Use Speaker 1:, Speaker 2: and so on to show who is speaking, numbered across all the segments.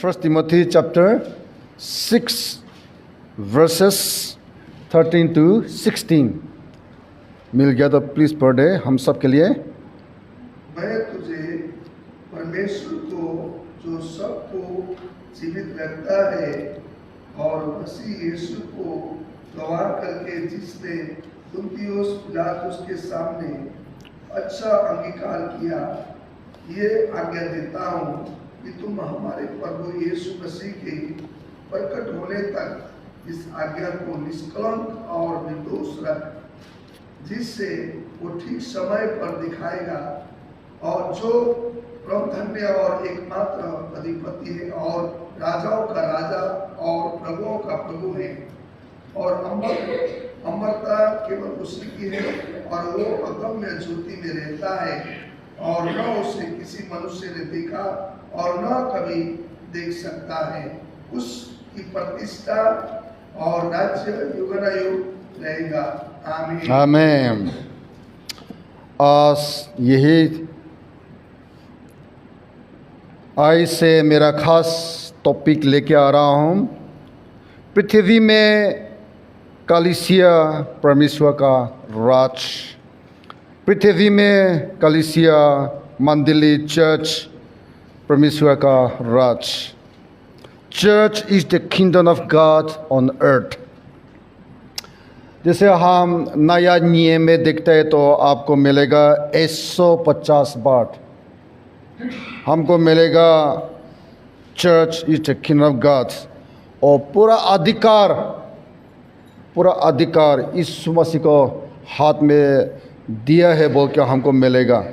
Speaker 1: 1 Timothy chapter 6 verses 13 to 16 मिल गया तो please पढ़ दे हम सब के लिए।
Speaker 2: मैं तुझे परमेश्वर को जो सबको जीवित रखता है और मसीह यीशु को गवाह करके जिसने पुन्तियुस पिलातुस के सामने अच्छा अंगीकार किया, ये आज्ञा देता हूँ कि तुम हमारे प्रभु यीशु मसीह के प्रकट होने तक इस आज्ञा को निष्कलंक और निर्दोष रख, जिससे वो ठीक समय पर दिखाएगा। और जो परमधन्य और एकमात्र अधिपति है और राजाओं का राजा और प्रभुओं का प्रभु है, और अमरता केवल उसी की है, और वो अगम्य ज्योति में रहता है, और न उसे किसी मनुष्य ने देखा और न कभी देख सकता है। उसकी प्रतिष्ठा और राज्य युगानुयुग रहेगा। आमीन।
Speaker 1: आमीन। यही आज से मेरा खास टॉपिक लेके आ रहा हूँ। पृथ्वी में कलीसिया परमेश्वर का राज। पृथ्वी में कलीसिया मंडली चर्च परमेश्वर का राज। Church is the kingdom of God on earth. जैसे हम नया नियम में देखते हैं तो आपको मिलेगा 150 बार हमको मिलेगा church is the kingdom of God, और पूरा अधिकार यीशु मसीह को हाथ में दिया है बोल के हमको मिलेगा।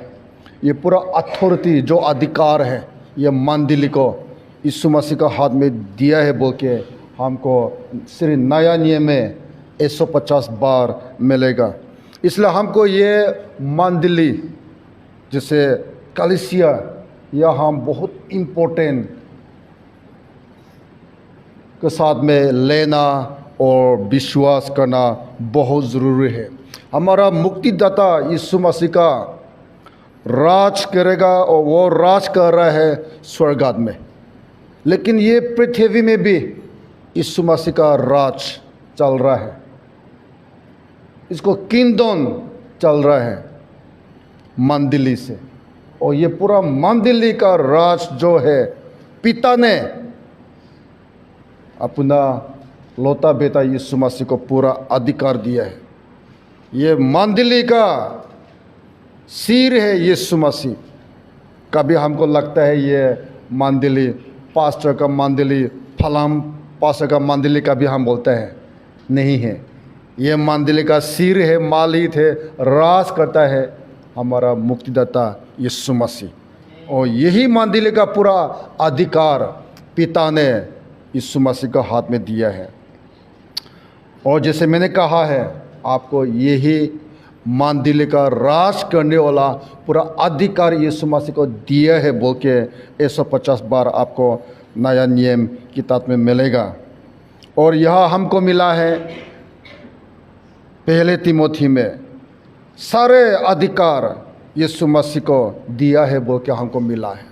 Speaker 1: ये पूरा अथॉरिटी जो अधिकार है ये मंडली को यीशु मसीह का हाथ में दिया है बोल के हमको सिर्फ नया नियम में 150 बार मिलेगा। इसलिए हमको ये मंडली जैसे कलीसिया यह हम बहुत इम्पोर्टेंट के साथ में लेना और विश्वास करना बहुत ज़रूरी है। हमारा मुक्तिदाता यीशु मसीह का राज करेगा और वो राज कर रहा है स्वर्ग में, लेकिन ये पृथ्वी में भी यीशु मसीह का राज चल रहा है। इसको किंगडम चल रहा है मंडली से, और ये पूरा मंडली का राज जो है पिता ने अपना लौता बेटा यीशु मसीह को पूरा अधिकार दिया है। ये मंडली का सिर है यीशु मसीह। कभी हमको लगता है ये मंडली पास्टर का मंडली फलाम पास्टर का मंडली का भी हम बोलते हैं, नहीं है। ये मंडली का सिर है, मालिक है, राज करता है हमारा मुक्तिदाता यीशु मसीह, और यही मंडली का पूरा अधिकार पिता ने यीशु मसीह का हाथ में दिया है। और जैसे मैंने कहा है आपको यही मंडली का राज करने वाला पूरा अधिकार यीशु मसीह को दिया है बोल के 150 बार आपको नया नियम किताब में मिलेगा। और यह हमको मिला है पहले तिमोथी में, सारे अधिकार यीशु मसीह को दिया है बोल के हमको मिला है।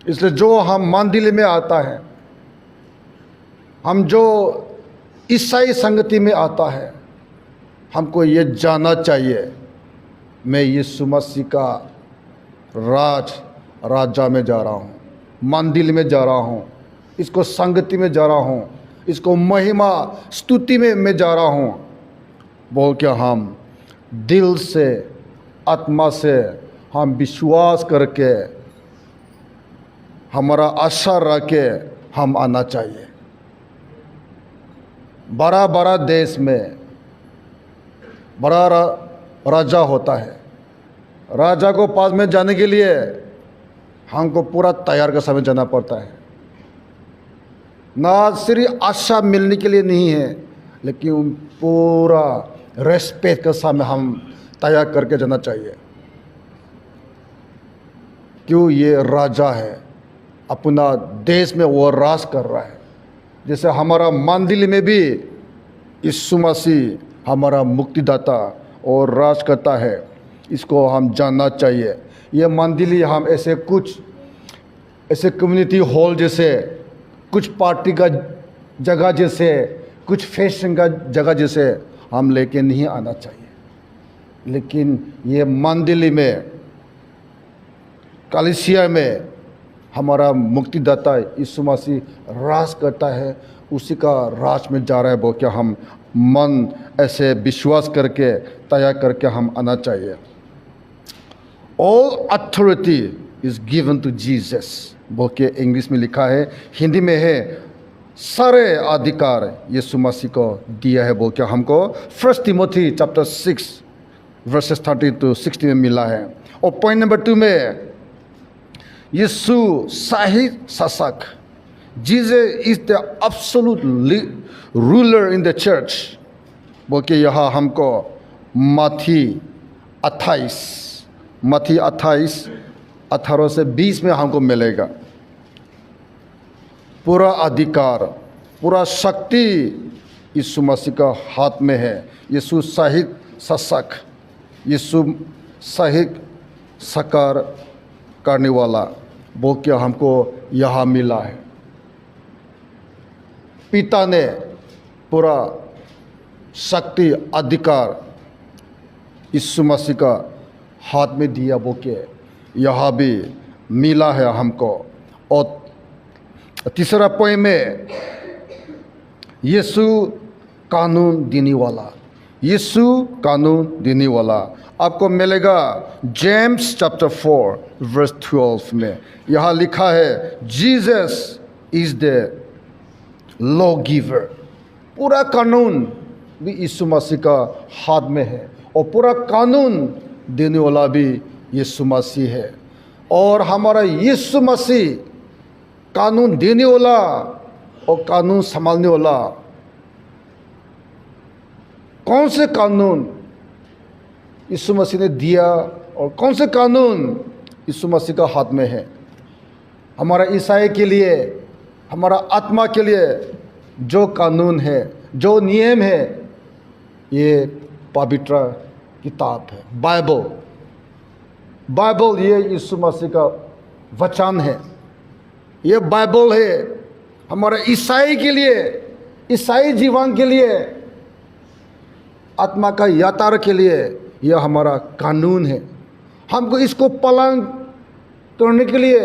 Speaker 1: इसलिए जो हम मंडली में आता है, हम जो ईसाई संगति में आता है, हमको ये जानना चाहिए मैं यीशु मसीह का राजा में जा रहा हूँ, मंदिर में जा रहा हूँ, इसको संगति में जा रहा हूँ, इसको महिमा स्तुति में मैं जा रहा हूँ बोल के हम दिल से आत्मा से हम विश्वास करके हमारा आशा रख के हम आना चाहिए। बड़ा बड़ा देश में बड़ा राजा होता है, राजा को पास में जाने के लिए हमको पूरा तैयार का समय जाना पड़ता है। ना सिर्फ आशा मिलने के लिए नहीं है, लेकिन पूरा रेस्पेक्ट के साथ में हम तैयार करके जाना चाहिए। क्यों? ये राजा है, अपना देश में वो राज कर रहा है। जैसे हमारा मंडली में भी यीशु मसीह हमारा मुक्तिदाता और राज करता है, इसको हम जानना चाहिए। ये मंडली हम ऐसे कुछ ऐसे कम्युनिटी हॉल जैसे, कुछ पार्टी का जगह जैसे, कुछ फैशन का जगह जैसे हम लेके नहीं आना चाहिए। लेकिन ये मंदिर में, कलीसिया में हमारा मुक्तिदाता यीशु मसीह राज करता है, उसी का राज में जा रहा है। वो क्या हम मन ऐसे विश्वास करके तैयार करके हम आना चाहिए। All authority is given to Jesus बोल के इंग्लिश में लिखा है, हिंदी में है सारे अधिकार यीशु मसीह को दिया है बोल के हमको 1 तिमोथी चैप्टर 6 वर्सेस 30 to 60 में मिला है। और पॉइंट नंबर 2 में यीशु सही शासक, Jesus is the absolute ruler in the church बोल के यहाँ हमको मत्ती 28 18 से 20 में हमको मिलेगा। पूरा अधिकार, पूरा शक्ति यीशु मसीह का हाथ में है। यीशु सही शासक, यीशु सही साकार करने वाला बोल के हमको यहाँ मिला है। पिता ने पूरा शक्ति अधिकार यीशु मसीह का हाथ में दिया बोल के यहाँ भी मिला है हमको। और तीसरा पॉइंट में यीशु कानून देने वाला, यीशु कानून देने वाला आपको मिलेगा जेम्स चैप्टर 4 वर्स 12 में। यहाँ लिखा है Jesus is the law giver. पूरा कानून भी यीशु मसीह का हाथ में है और पूरा कानून देने वाला भी यीशु मसीह है। और हमारा यीशु मसीह कानून देने वाला और कानून संभालने वाला। कौन से कानून यीशु मसीह ने दिया और कौन से कानून यीशु मसीह का हाथ में है? हमारा ईसाई के लिए, हमारा आत्मा के लिए जो कानून है, जो नियम है, ये पवित्र किताब है, बाइबल ये यीशु मसीह का वचन है। ये बाइबल है हमारा ईसाई के लिए, ईसाई जीवन के लिए, आत्मा का यात्रा के लिए यह हमारा कानून है। हमको इसको पालन करने के लिए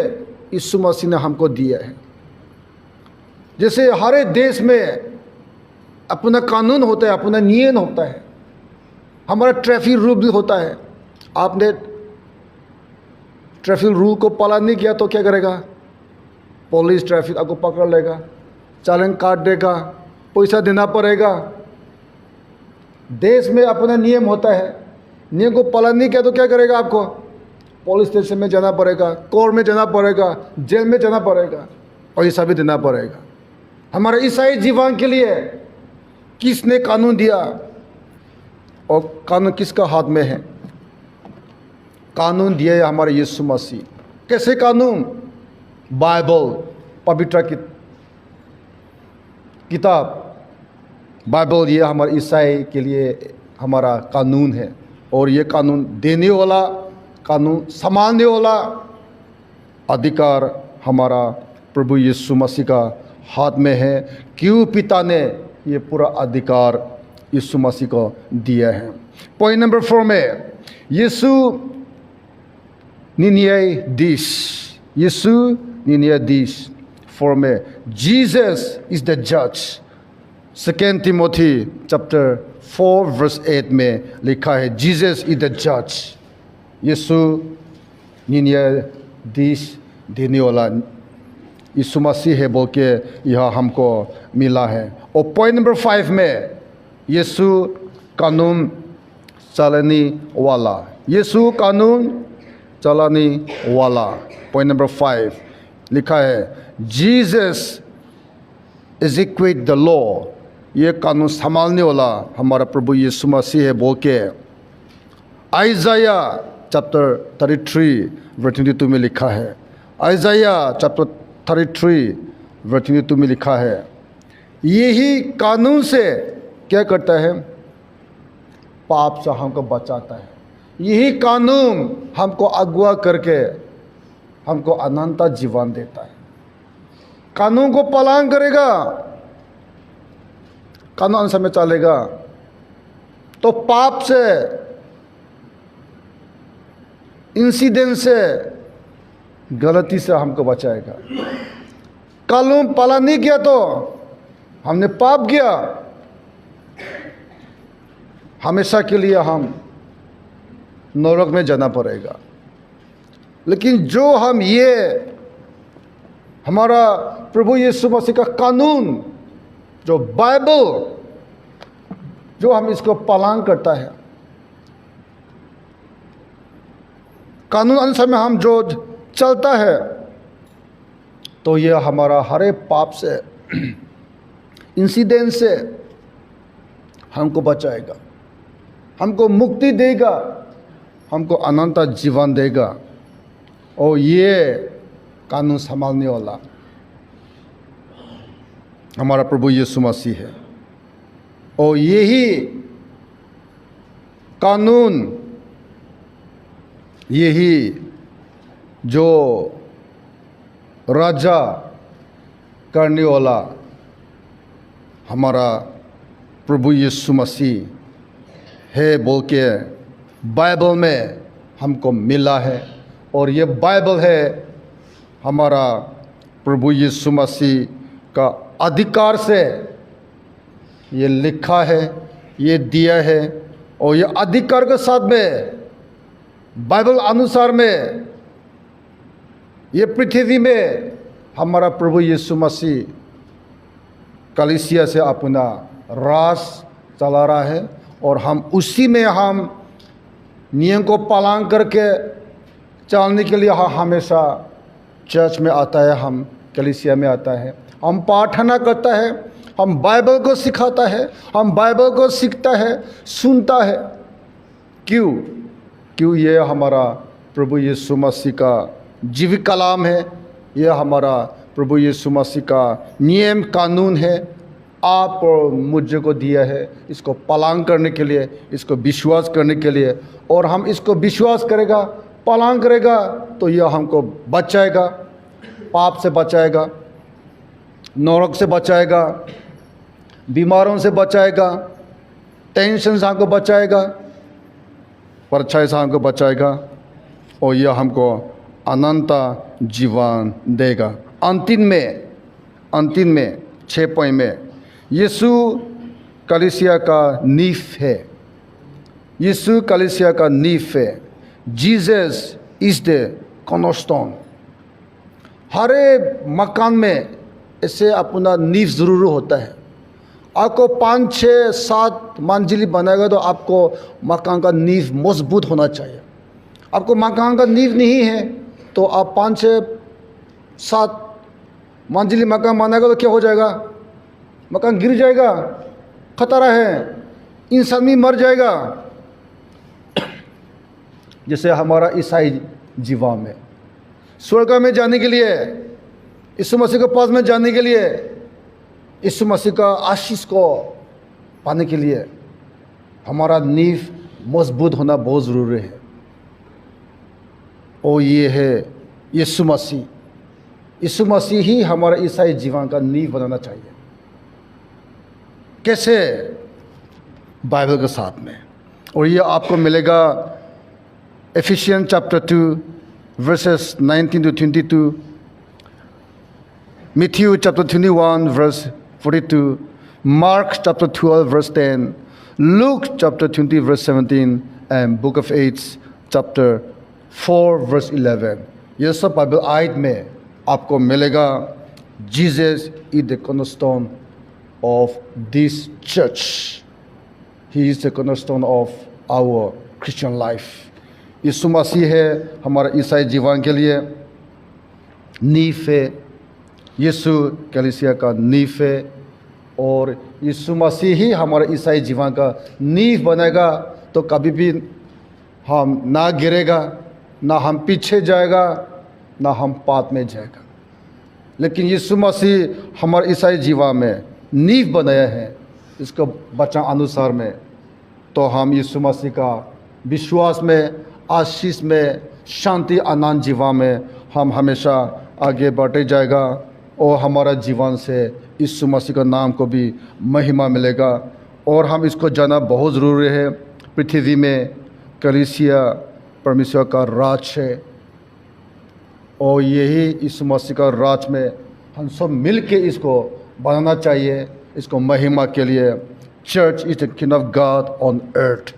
Speaker 1: यीशु मसीह ने हमको दिया है। जैसे हर एक देश में अपना कानून होता है, अपना नियम होता है। हमारा ट्रैफिक रूल भी होता है। आपने ट्रैफिक रूल को पालन नहीं किया तो क्या करेगा? पुलिस ट्रैफिक आपको पकड़ लेगा, चालान काट देगा, पैसा देना पड़ेगा। देश में अपना नियम होता है, नियम को पालन नहीं किया तो क्या करेगा? आपको पुलिस स्टेशन में जाना पड़ेगा, कोर्ट में जाना पड़ेगा, जेल में जाना पड़ेगा, पैसा भी देना पड़ेगा। हमारे ईसाई जीवन के लिए किसने कानून दिया और कानून किसका हाथ में है? कानून दिया है हमारे यीशु मसीह। कैसे कानून? बाइबल, पवित्र किताब बाइबल, ये हमारे ईसाई के लिए हमारा कानून है। और ये कानून देने वाला, कानून संभालने वाला अधिकार हमारा प्रभु यीशु मसीह का हाथ में है। क्यों? पिता ने ये पूरा अधिकार यीशु मसीह को दिया है। पॉइंट नंबर 4 में यीशु न्यायाधीश, यीशु न्यायाधीश 4 में जीसस इज द जज। 2 तिमोथी चैप्टर 4 वर्स 8 में लिखा है जीसस इज द जज। यीशु न्यायाधीश देने वाला यीशु मसीह है बोल के यह हमको मिला है। और पॉइंट नंबर 5 में यीशु कानून चलाने वाला, यीशु कानून चलाने वाला। पॉइंट नंबर 5 लिखा है जीसस एक्जीक्यूट द लॉ। ये कानून संभालने वाला हमारा प्रभु यीशु मसीह है बोल के आइजाया चैप्टर 33 वर्स 22 में लिखा है। आइजाया चैप्टर 33 वर्स 22 में लिखा है। यही कानून से क्या करता है? पाप से हमको बचाता है। यही कानून हमको अगुवा करके हमको अनंत जीवन देता है। कानून को पालन करेगा, कानून अनुसार में चलेगा तो पाप से, इंसिडेंट से, गलती से हमको बचाएगा। कानून पालन नहीं किया तो हमने पाप किया, हमेशा के लिए हम नरक में जाना पड़ेगा। लेकिन जो हम ये हमारा प्रभु यीशु मसीह का कानून, जो बाइबल, जो हम इसको पालन करता है, कानून अनुसार में हम जो चलता है, तो यह हमारा हर एक पाप से, इंसिडेंट से हमको बचाएगा, हमको मुक्ति देगा, हमको अनंत जीवन देगा। और ये कानून संभालने वाला हमारा प्रभु यीशु मसीह है। और यही कानून, यही जो राजा करने वाला हमारा प्रभु यीशु मसीह है बोल के बाइबल में हमको मिला है। और ये बाइबल है हमारा प्रभु यीशु मसीह का अधिकार से ये लिखा है, ये दिया है। और ये अधिकार के साथ में बाइबल अनुसार में ये पृथ्वी में हमारा प्रभु यीशु मसीह कलीसिया से अपना राज चला रहा है। और हम उसी में हम नियम को पालन करके चलने के लिए हमेशा चर्च में आता है, हम कलीसिया में आता है, हम प्रार्थना करता है, हम बाइबल को सिखाता है, हम बाइबल को सीखता है, सुनता है। क्यों ये हमारा प्रभु यीशु मसीह का जीवित कलाम है, यह हमारा प्रभु यीशु मसीह का नियम कानून है, आप और मुझे को दिया है इसको पालन करने के लिए, इसको विश्वास करने के लिए। और हम इसको विश्वास करेगा, पालन करेगा तो यह हमको बचाएगा, पाप से बचाएगा, नरक से बचाएगा, बीमारों से बचाएगा, टेंशन से हमको बचाएगा, परछाई से हमको बचाएगा। और यह हमको अनंत जीवन देगा। अंतिम में 6 पॉइंट में यीशु कलीसिया का नींव है। यीशु कलीसिया का नींव है। Jesus is the cornerstone. हर एक मकान में ऐसे अपना नींव ज़रूर होता है। आपको 5, 6, 7 मंजिली बनाएगा तो आपको मकान का नींव मजबूत होना चाहिए। आपको मकान का नींव नहीं है तो आप 5, 6, 7 मंजिली मकान बनाएगा तो क्या हो जाएगा? मकान गिर जाएगा, खतरा है, इंसान भी मर जाएगा। जैसे हमारा ईसाई जीवन में स्वर्ग में जाने के लिए, यीशु मसीह के पास में जाने के लिए, यीशु मसीह का आशीष को पाने के लिए हमारा नींव मजबूत होना बहुत ज़रूरी है। और ये है यीशु मसीह। यीशु मसीह ही हमारा ईसाई जीवन का नींव बनाना चाहिए। कैसे? बाइबल के साथ में। और ये आपको मिलेगा Ephesians chapter 2 verses 19 to 22, Matthew chapter 21 verse 42, Mark chapter 12 verse 10, Luke chapter 20 verse 17 and book of Acts chapter 4 verse 11। ये सब बाइबल आयत में आपको मिलेगा। Jesus is the cornerstone of this church. He is the cornerstone of our Christian life. यीशु मसीह है हमारा ईसाई जीवन के लिए नींव है। यीशु कलीसिया का नींव है। और यीशु मसीह ही हमारा ईसाई जीवन का नींव बनेगा तो कभी भी हम ना गिरेगा, ना हम पीछे जाएगा, ना हम पाप में जाएगा। लेकिन यीशु मसीह हमारे ईसाई जीवन में नींव बनाया है इसको वचन अनुसार में, तो हम यीशु मसीह का विश्वास में, आशीष में, शांति, आनंद जीवन में हम हमेशा आगे बढ़ते जाएगा और हमारा जीवन से यीशु मसीह का नाम को भी महिमा मिलेगा। और हम इसको जानना बहुत ज़रूरी है, पृथ्वी में कलीसिया परमेश्वर का राज है और यही यीशु मसीह का राज में हम सब मिल के इसको बनाना चाहिए, इसको महिमा के लिए। Church is the king of God on अर्थ।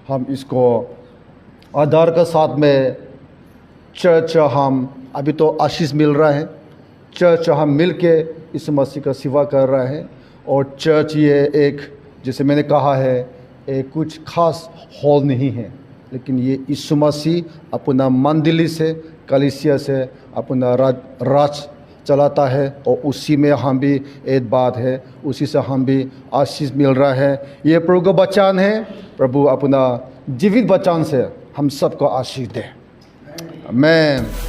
Speaker 1: हम इसको आधार के साथ में चर्च हम अभी तो आशीष मिल रहा है, चर्च हम मिल के यीशु मसीह का सेवा कर रहे हैं। और चर्च ये एक, जैसे मैंने कहा है, एक कुछ खास हॉल नहीं है, लेकिन ये यीशु मसीह अपना मंदिर से, कलीसिया से अपना राज चलाता है और उसी में हम भी एक बात है, उसी से हम भी आशीष मिल रहा है। ये प्रभु का वचन है, प्रभु अपना जीवित वचन से हम सबको आशीष दे। आमीन।